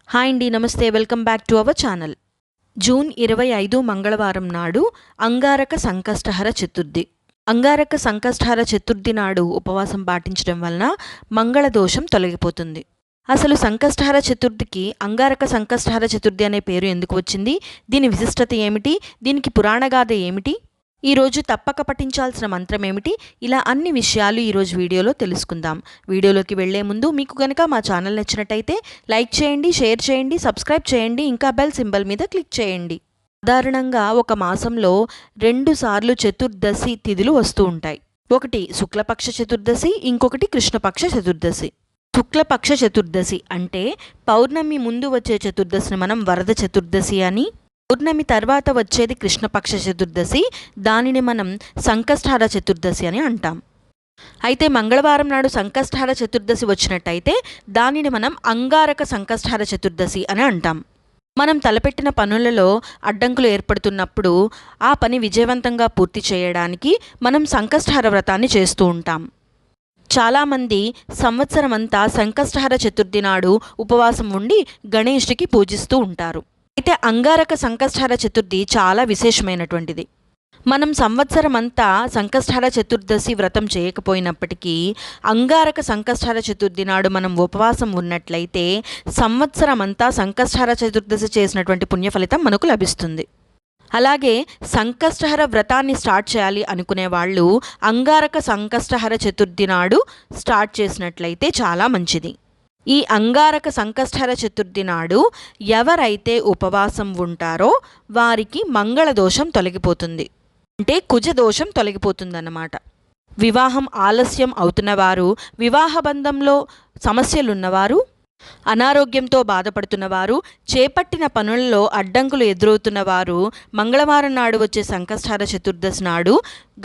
Hi అండి, నమస్తే. Welcome back to our channel. June 25 మంగళవారం నాడు అంగారక సంకష్టహర చతుర్థి. అంగారక సంకష్టహర చతుర్థి నాడు ఉపవాసం పాటించడం వలన మంగళ దోషం తొలగిపోతుంది. అసలు సంకష్టహర చతుర్థికి అంగారక సంకష్టహర చతుర్థి అనే పేరు ఎందుకు వచ్చింది? దీని విశిష్టత ఏమిటి? దీనికి పురాణగాథ ఏమిటి? ఈరోజు తప్పక పఠించాల్సిన మంత్రం ఏమిటి? ఇలా అన్ని విషయాలు ఈరోజు వీడియోలో తెలుసుకుందాం. వీడియోలోకి వెళ్లే ముందు మీకు గనక మా ఛానల్ నచ్చినట్టయితే లైక్ చేయండి, షేర్ చేయండి, సబ్స్క్రైబ్ చేయండి, ఇంకా బెల్ సింబల్ మీద క్లిక్ చేయండి. సాధారణంగా ఒక మాసంలో 2 సార్లు చతుర్దశి తిథులు వస్తూ ఉంటాయి. ఒకటి శుక్లపక్ష చతుర్దశి, ఇంకొకటి కృష్ణపక్ష చతుర్దశి. శుక్లపక్ష చతుర్దశి అంటే పౌర్ణమి ముందు వచ్చే చతుర్దశిని మనం వరద చతుర్దశి అని, పౌర్ణమి తర్వాత వచ్చేది కృష్ణపక్ష చతుర్దశి, దానిని మనం సంకష్టహర చతుర్దశి అని అంటాం. అయితే మంగళవారం నాడు సంకష్టహర చతుర్దశి వచ్చినట్టయితే దానిని మనం అంగారక సంకష్టహర చతుర్దశి అని అంటాం. మనం తలపెట్టిన పనులలో అడ్డంకులు ఏర్పడుతున్నప్పుడు ఆ పని విజయవంతంగా పూర్తి చేయడానికి మనం సంకష్టహర వ్రతాన్ని చేస్తూ ఉంటాం. చాలామంది సంవత్సరమంతా సంకష్టహర చతుర్థి నాడు ఉపవాసం ఉండి గణేష్కి పూజిస్తూ ఉంటారు. అయితే అంగారక సంకష్టహర చతుర్థి చాలా విశేషమైనటువంటిది. మనం సంవత్సరం అంతా సంకష్టహర చతుర్దశి వ్రతం చేయకపోయినప్పటికీ అంగారక సంకష్టహర చతుర్థి నాడు మనం ఉపవాసం ఉన్నట్లయితే సంవత్సరం అంతా సంకష్టహర చతుర్దశి చేసినటువంటి పుణ్యఫలితం మనకు లభిస్తుంది. అలాగే సంకష్టహర వ్రతాన్ని స్టార్ట్ చేయాలి అనుకునే వాళ్ళు అంగారక సంకష్టహర చతుర్థి నాడు స్టార్ట్ చేసినట్లయితే చాలా మంచిది. ఈ అంగారక సంకష్టహర చతుర్థి నాడు ఎవరైతే ఉపవాసం ఉంటారో వారికి మంగళ దోషం తొలగిపోతుంది. అంటే కుజ దోషం తొలగిపోతుందన్నమాట. వివాహం ఆలస్యం అవుతున్నవారు, వివాహ బంధంలో సమస్యలున్నవారు, అనారోగ్యంతో బాధపడుతున్నవారు, చేపట్టిన పనులలో అడ్డంకులు ఎదురవుతున్నవారు మంగళవారం నాడు వచ్చే సంకష్టహర చతుర్దశి నాడు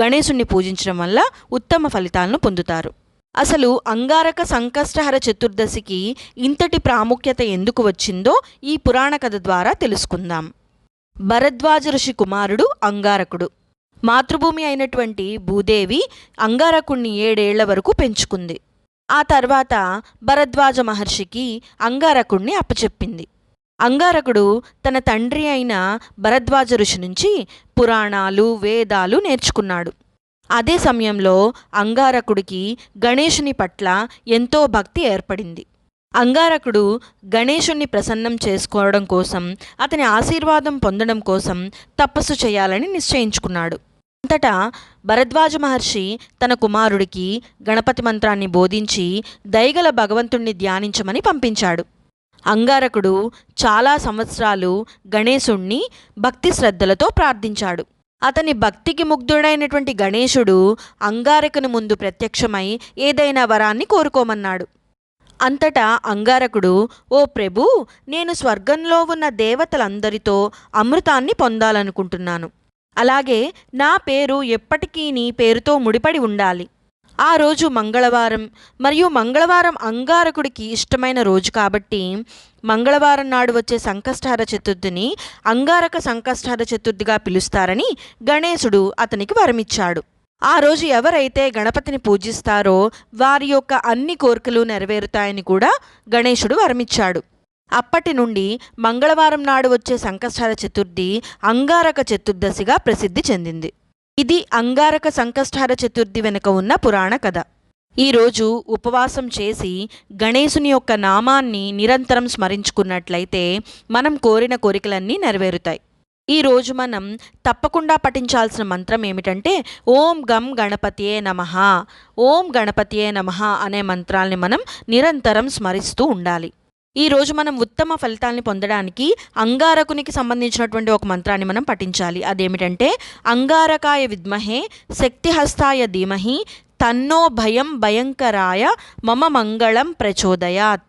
గణేశుణ్ణి పూజించడం వల్ల ఉత్తమ ఫలితాలను పొందుతారు. అసలు అంగారక సంకష్టహర చతుర్దశికి ఇంతటి ప్రాముఖ్యత ఎందుకు వచ్చిందో ఈ పురాణ కథ ద్వారా తెలుసుకుందాం. భరద్వాజ ఋషి కుమారుడు అంగారకుడు. మాతృభూమి అయినటువంటి భూదేవి అంగారకుణ్ణి 7 ఏళ్ల వరకు పెంచుకుంది. ఆ తర్వాత భరద్వాజ మహర్షికి అంగారకుణ్ణి అప్పచెప్పింది. అంగారకుడు తన తండ్రి అయిన భరద్వాజ ఋషి నుంచి పురాణాలు, వేదాలు నేర్చుకున్నాడు. అదే సమయంలో అంగారకుడికి గణేశుని పట్ల ఎంతో భక్తి ఏర్పడింది. అంగారకుడు గణేశుణ్ణి ప్రసన్నం చేసుకోవడం కోసం, అతని ఆశీర్వాదం పొందడం కోసం తపస్సు చేయాలని నిశ్చయించుకున్నాడు. అంతటా భరద్వాజ మహర్షి తన కుమారుడికి గణపతి మంత్రాన్ని బోధించి దయగల భగవంతుణ్ణి ధ్యానించమని పంపించాడు. అంగారకుడు చాలా సంవత్సరాలు గణేశుణ్ణి భక్తి శ్రద్ధలతో ప్రార్థించాడు. అతని భక్తికి ముగ్ధుడైనటువంటి గణేశుడు అంగారకుని ముందు ప్రత్యక్షమై ఏదైనా వరాన్ని కోరుకోమన్నాడు. అంతటా అంగారకుడు, ఓ ప్రభూ, నేను స్వర్గంలో ఉన్న దేవతలందరితో అమృతాన్ని పొందాలనుకుంటున్నాను. అలాగే నా పేరు ఎప్పటికీ నీ పేరుతో ముడిపడి ఉండాలి. ఆ రోజు మంగళవారం, మరియు మంగళవారం అంగారకుడికి ఇష్టమైన రోజు కాబట్టి మంగళవారం నాడు వచ్చే సంకష్టహర చతుర్థిని అంగారక సంకష్టహర చతుర్థిగా పిలుస్తారని గణేశుడు అతనికి వరమిచ్చాడు. ఆ రోజు ఎవరైతే గణపతిని పూజిస్తారో వారి యొక్క అన్ని కోరికలు నెరవేరుతాయని కూడా గణేశుడు వరమిచ్చాడు. అప్పటి నుండి మంగళవారం నాడు వచ్చే సంకష్టహర చతుర్థి అంగారక చతుర్దశిగా ప్రసిద్ధి చెందింది. ఇది అంగారక సంకష్టహర చతుర్థి వెనుక ఉన్న పురాణ కథ. ఈరోజు ఉపవాసం చేసి గణేశుని యొక్క నామాన్ని నిరంతరం స్మరించుకున్నట్లయితే మనం కోరిన కోరికలన్నీ నెరవేరుతాయి. ఈరోజు మనం తప్పకుండా పఠించాల్సిన మంత్రం ఏమిటంటే ఓం గం గణపతియే నమః, ఓం గణపతియే నమః అనే మంత్రాల్ని మనం నిరంతరం స్మరిస్తూ ఉండాలి. ఈరోజు మనం ఉత్తమ ఫలితాన్ని పొందడానికి అంగారకునికి సంబంధించినటువంటి ఒక మంత్రాన్ని మనం పఠించాలి. అదేమిటంటే అంగారకాయ విద్మహే శక్తిహస్తాయ ధీమహి తన్నో భయం భయంకరాయ మమ మంగళం ప్రచోదయాత్.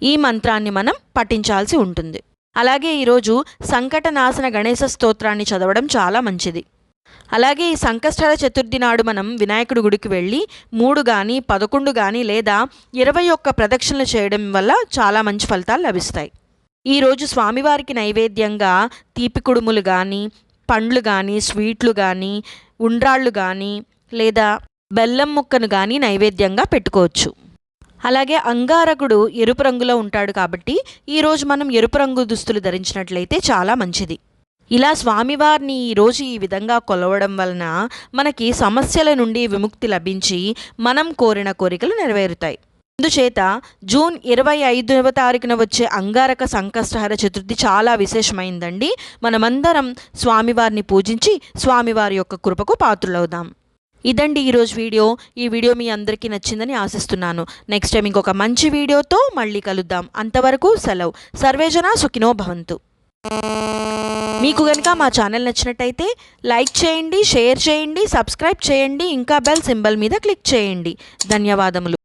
ఈ మంత్రాన్ని మనం పఠించాల్సి ఉంటుంది. అలాగే ఈరోజు సంకటనాశన గణేశ స్తోత్రాన్ని చదవడం చాలా మంచిది. అలాగే ఈ సంకష్టహర చతుర్థి నాడు మనం వినాయకుడి గుడికి వెళ్ళి 3 కానీ 11 కానీ లేదా 21 ప్రదక్షిణలు చేయడం వల్ల చాలా మంచి ఫలితాలు లభిస్తాయి. ఈరోజు స్వామివారికి నైవేద్యంగా తీపి కుడుములు కానీ, పండ్లు కానీ, స్వీట్లు కానీ, ఉండ్రాళ్ళు కానీ లేదా బెల్లం ముక్కను కానీ నైవేద్యంగా పెట్టుకోవచ్చు. అలాగే అంగారకుడు ఎరుపు రంగులో ఉంటాడు కాబట్టి ఈరోజు మనం ఎరుపు రంగు దుస్తులు ధరించినట్లయితే చాలా మంచిది. ఇలా స్వామివారిని ఈరోజు ఈ విధంగా కొలవడం వలన మనకి సమస్యల నుండి విముక్తి లభించి మనం కోరిన కోరికలు నెరవేరుతాయి. అందుచేత జూన్ 25వ తారీఖున వచ్చే అంగారక సంకష్టహర చతుర్థి చాలా విశేషమైందండి. మనమందరం స్వామివారిని పూజించి స్వామివారి యొక్క కృపకు పాత్రులవుదాం. ఇదండి ఈరోజు వీడియో. ఈ వీడియో మీ అందరికీ నచ్చిందని ఆశిస్తున్నాను. నెక్స్ట్ టైం ఇంకొక మంచి వీడియోతో మళ్ళీ కలుద్దాం. అంతవరకు సెలవు. సర్వేజన సుఖినో భవంతు. మీకు కనుక మా ఛానల్ నచ్చినట్టయితే లైక్ చేయండి, షేర్ చేయండి, సబ్స్క్రైబ్ చేయండి, ఇంకా బెల్ సింబల్ మీద క్లిక్ చేయండి. ధన్యవాదములు.